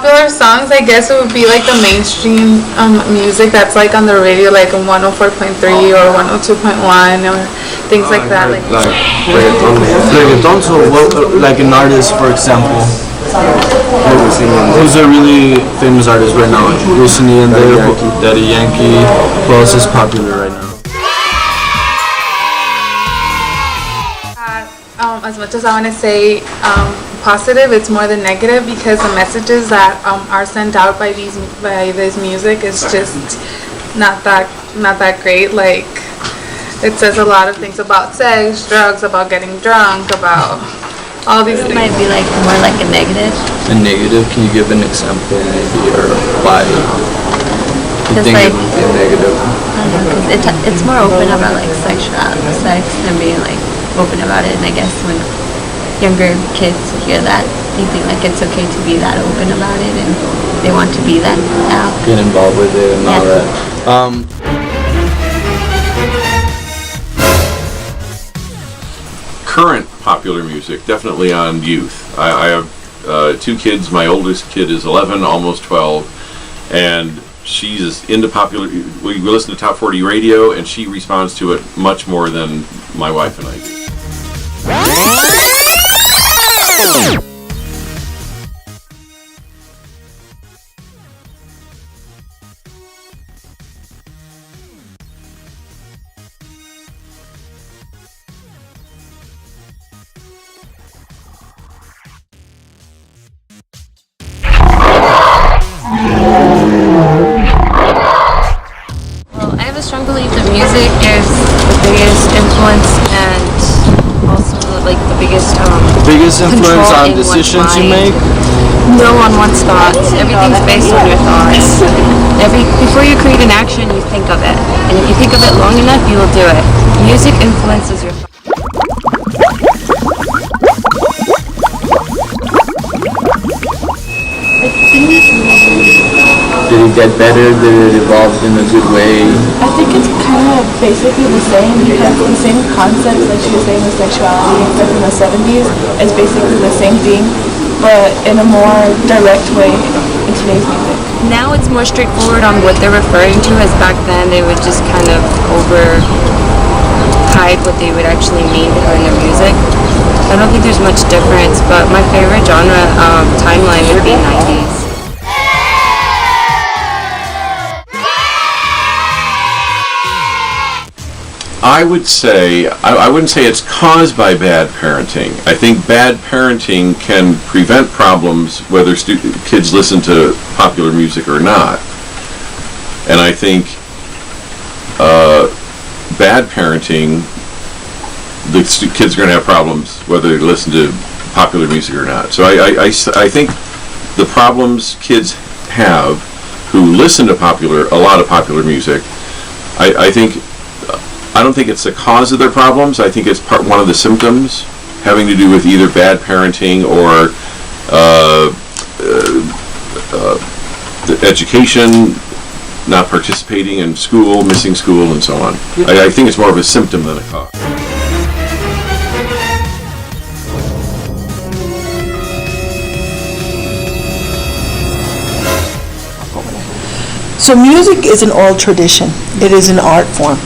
popular songs, I guess it would be like the mainstream music that's like on the radio, like on 104.3 or 102.1 or things like that. Like reggaeton. So what, like an artist, for example, who's a really famous artist right now? Recently in Daddy Yankee. Who else is popular right now? As much as I want to say positive, it's more than negative, because the messages that are sent out by this music is just not that great. Like, it says a lot of things about sex, drugs, about getting drunk, about all these things. It might be like more like a negative. A negative? Can you give an example, maybe, or why you think like, it would be a negative? I don't know, because it's more open about like sex and being like open about it. And I guess when younger kids hear that, they think like it's okay to be that open about it, and they want to be that now. Get involved with it and all that. Current popular music, definitely on youth. I have 2 kids. My oldest kid is 11, almost 12, and she's into popular. We listen to Top 40 radio, and she responds to it much more than my wife and I do. Well, I have a strong belief that music is the biggest influence and also like the biggest influence on decisions you make? No, on one's thoughts. Everything's based on your thoughts. Before you create an action, you think of it. And if you think of it long enough, you will do it. Music influences your thoughts. Did it get better? Did it evolve in a good way? I think it's kind of basically the same, because the same concepts, like she was saying with sexuality and stuff in the 70s, is basically the same thing, but in a more direct way in today's music. Now it's more straightforward on what they're referring to, as back then they would just kind of hide what they would actually mean behind their music. I don't think there's much difference, but my favorite genre timeline would be 90s. I would say, I wouldn't say it's caused by bad parenting. I think bad parenting can prevent problems whether kids listen to popular music or not. And I think bad parenting, the kids are going to have problems whether they listen to popular music or not. So I think the problems kids have who listen to a lot of popular music, I don't think it's the cause of their problems. I think it's one of the symptoms having to do with either bad parenting or the education, not participating in school, missing school, and so on. I think it's more of a symptom than a cause. So music is an oral tradition. It is an art form.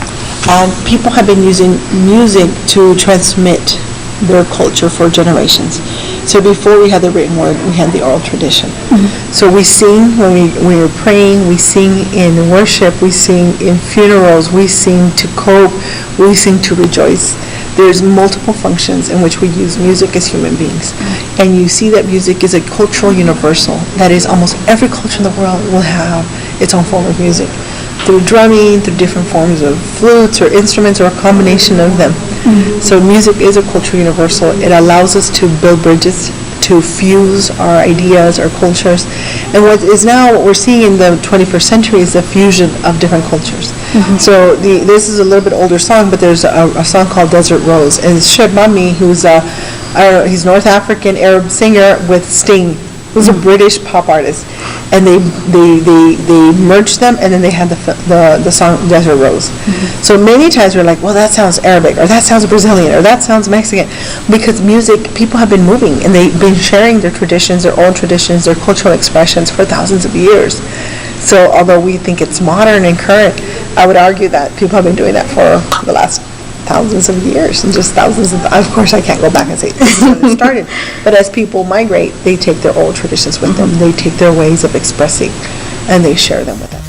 And people have been using music to transmit their culture for generations. So before we had the written word, we had the oral tradition. Mm-hmm. So we sing when we're praying, we sing in worship, we sing in funerals, we sing to cope, we sing to rejoice. There's multiple functions in which we use music as human beings. Mm-hmm. And you see that music is a cultural universal. That is, almost every culture in the world will have its own form of music. Through drumming, through different forms of flutes or instruments, or a combination of them. Mm-hmm. So music is a cultural universal. It allows us to build bridges, to fuse our ideas, our cultures. And what we're seeing in the 21st century is the fusion of different cultures. Mm-hmm. So this is a little bit older song, but there's a song called Desert Rose. And it's Sheb Mami, who's he's North African Arab singer with Sting Those are British pop artists, and they merged them, and then they had the song Desert Rose. So many times we're like, well, that sounds Arabic, or that sounds Brazilian, or that sounds Mexican, because music, people have been moving, and they've been sharing their traditions, their own traditions, their cultural expressions for thousands of years. So although we think it's modern and current, I would argue that people have been doing that for the last thousands of years, and just thousands of course I can't go back and say this is when it started, but as people migrate, they take their old traditions with them, they take their ways of expressing, and they share them with us.